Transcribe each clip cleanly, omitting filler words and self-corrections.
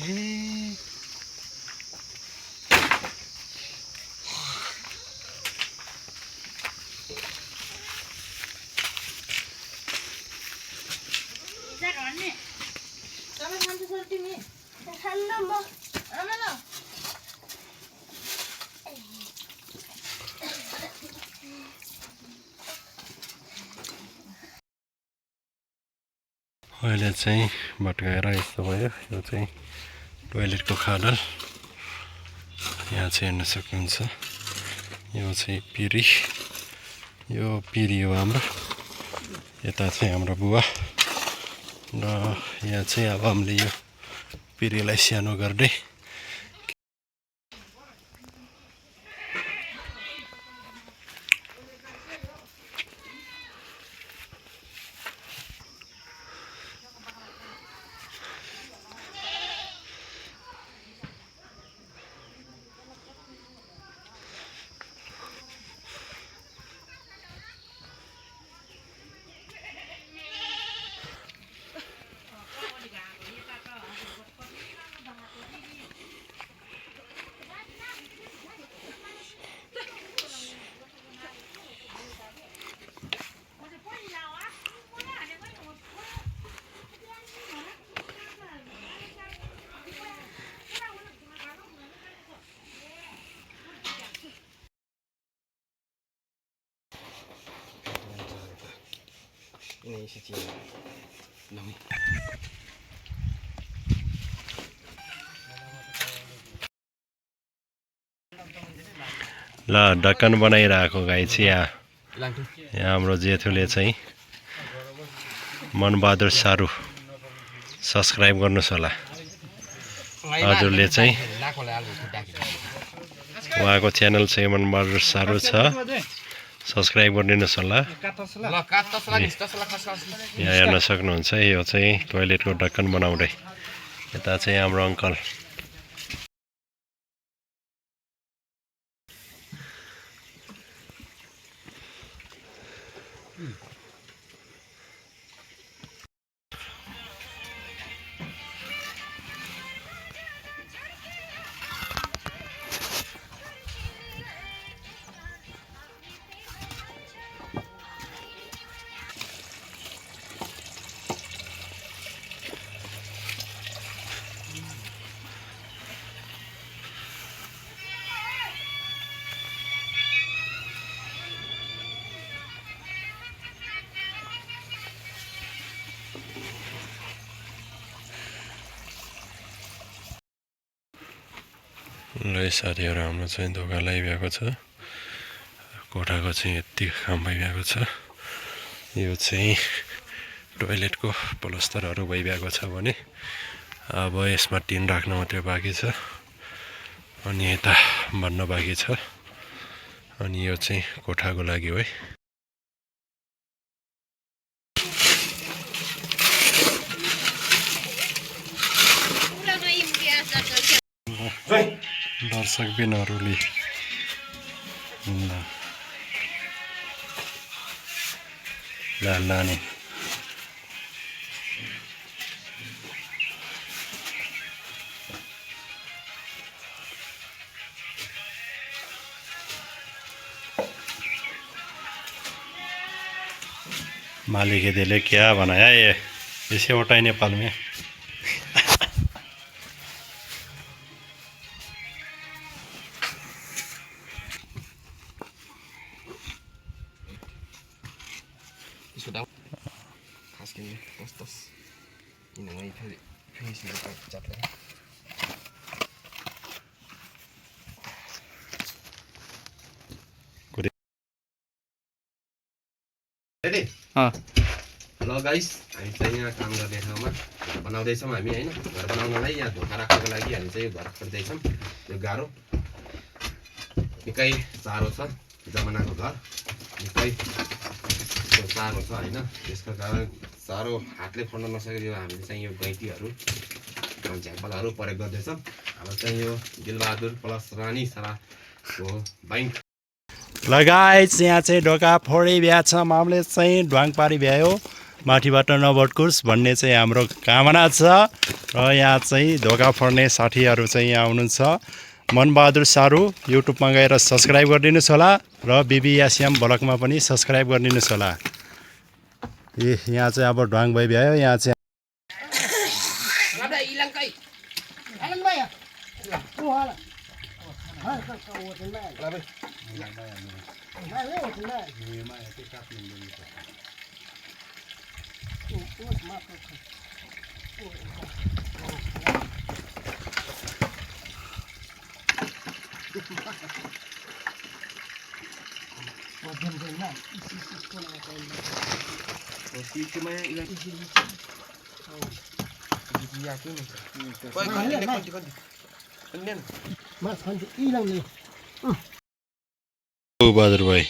अहिले चाहिँ भट्काएर यस्तो भयो यो चाहिँ टोयलेटको खाडल यहाँ चाहिँ हेर्न सक्नुहुन्छ यो चाहिँ पिरी यो पिरी हो हाम्रो यता चाहिँ हाम्रो बुवा र यहाँ चाहिँ अब हामीले यो पिरीलाई सानो गर्दै ल ढक्कन बनाइरहेको गाई चाहिँ यहाँ हाम्रो जेठुले चाहिँ मनबहादुर सारू सब्सक्राइब गर्नुहोस् होला हजुरले चाहिँ उहाँको च्यानल चाहिँ मनबहादुर सारू छ सब्सक्राइब गरिदिनुहोस् होला यहाँ हेर्न सक्नुहुन्छ यो चाहिँ टोयलेटको ढक्कन बनाउँदै यता चाहिँ हाम्रो अङ्कल ल साथीहरू हाम्रो चाहिँ ढोका लगाइरहेको छ कोठाको चाहिँ यति काम भइरहेको छ यो चाहिँ टोयलेटको प्लस्टरहरू भइरहेको छ भने अब यसमा टिन राख्न मात्रै बाँकी छ अनि यता भन्न बाँकी छ अनि यो चाहिँ कोठाको लागि हो है दर्शकबिनहरूले ल लाने मालिक दिले क्या बनाया ये इसे होता है नेपाल में ल गाइस हामी चाहिँ यहाँ काम गर्ने ठाउँमा घर बनाउँदैछौँ हामी हैन घर बनाउनलाई यहाँ ढोका राख्नको लागि हामी चाहिँ घर खोज्दैछौँ यो गाह्रो निकै साह्रो छ जमानाको घर निकै साह्रो छ हैन त्यसको कारण साह्रो हातले खोल्न नसकेर हामीले चाहिँ यो गैँतीहरू झ्याम्पलहरू प्रयोग गर्दैछौँ अब चाहिँ यो दिलबहादुर प्लस रानी साराको बैंक ल गाइस यहाँ चाहिँ ढोका फोडी भ्या छ मामले चाहिँ ढ्वाङ पारी भ्यायो माथिबाट नभट्कुस् भन्ने चाहिँ हाम्रो कामना छ। र यहाँ चाहिँ धोका फोड्ने साथीहरू चाहिँ यहाँ हुनुहुन्छ। मनबहादुर सारू युट्युबमा गएर सब्सक्राइब गरिदिनुहोस् होला र बिबी यासियाम ब्लगमा पनि सब्सक्राइब गरिदिनुहोस् होला। यहाँ चाहिँ अब ढ्वाङ भाइ भ्यायो। यहाँ चाहिँ बहादुर भाई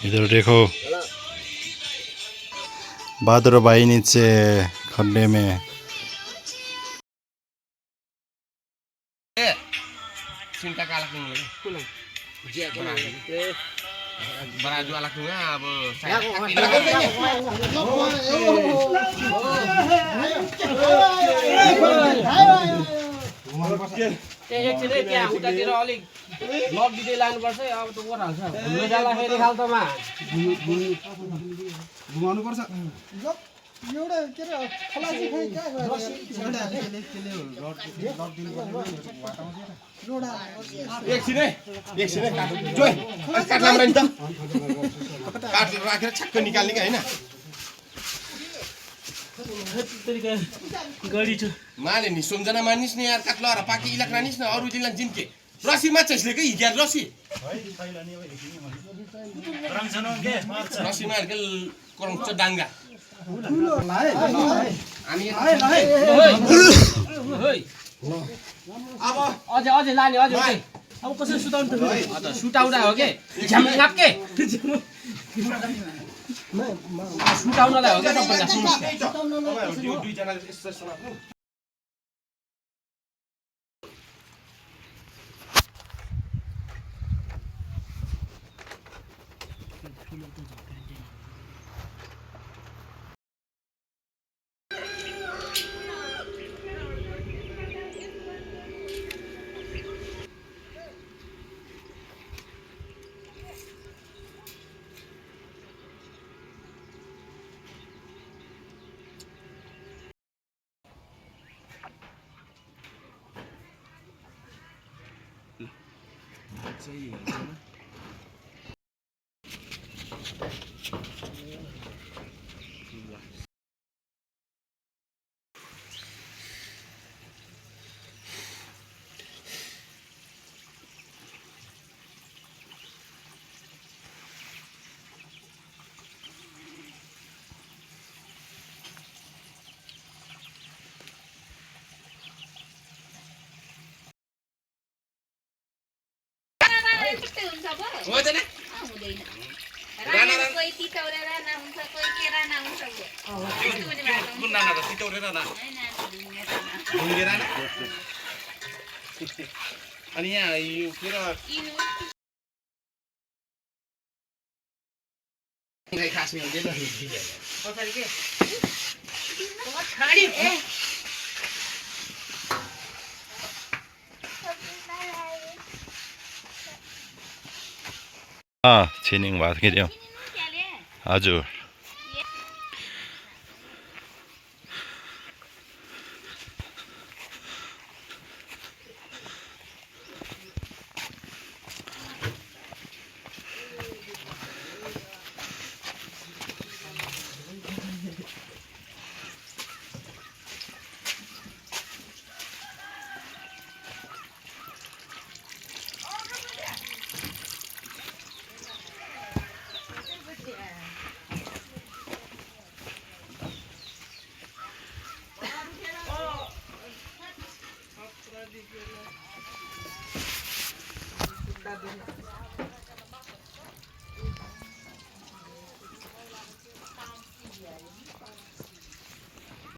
इधर देखो, बहादुर भाई नीचे खड्डे में। एकछिनै त्यहाँ उतातिर अलिक लक दिँदै लानुपर्छ। अब त ओर्हाल्छ घुम्नु जाँदाखेरि खाल्टोमा घुमाउनु पर्छ एउटा के अरे खलासी खै कहाँ गयो एकछिनै काट राम्रो नि त काट राखेर छक्क निकाल्ने कि हैन गडी छु माले नि सम्झना मानिस नि यार काट लहरा पाकी इलाक रानिस न अरु दिनला जिनके रसी माछ छैले के हिग्यार रसी रसी मार के करन्छ डांगा हामी अब अझै लाने अझै अब कसरी सुताउनु त सुटाउडा हो के झ्यामगाप के सुटाउनलाई हो के तपाईलाई दुई जना यसो सुनाउनु हुँदैन राना कोही तितौरे राना हुन्छ कोही के राना हुन्छ कुन राना र तितौरे राना ढुङ्गे राना अनि यहाँ यो के र खासमा हुँदैन कसरी के छाडी छिनिङ भात खेल्यो हजुर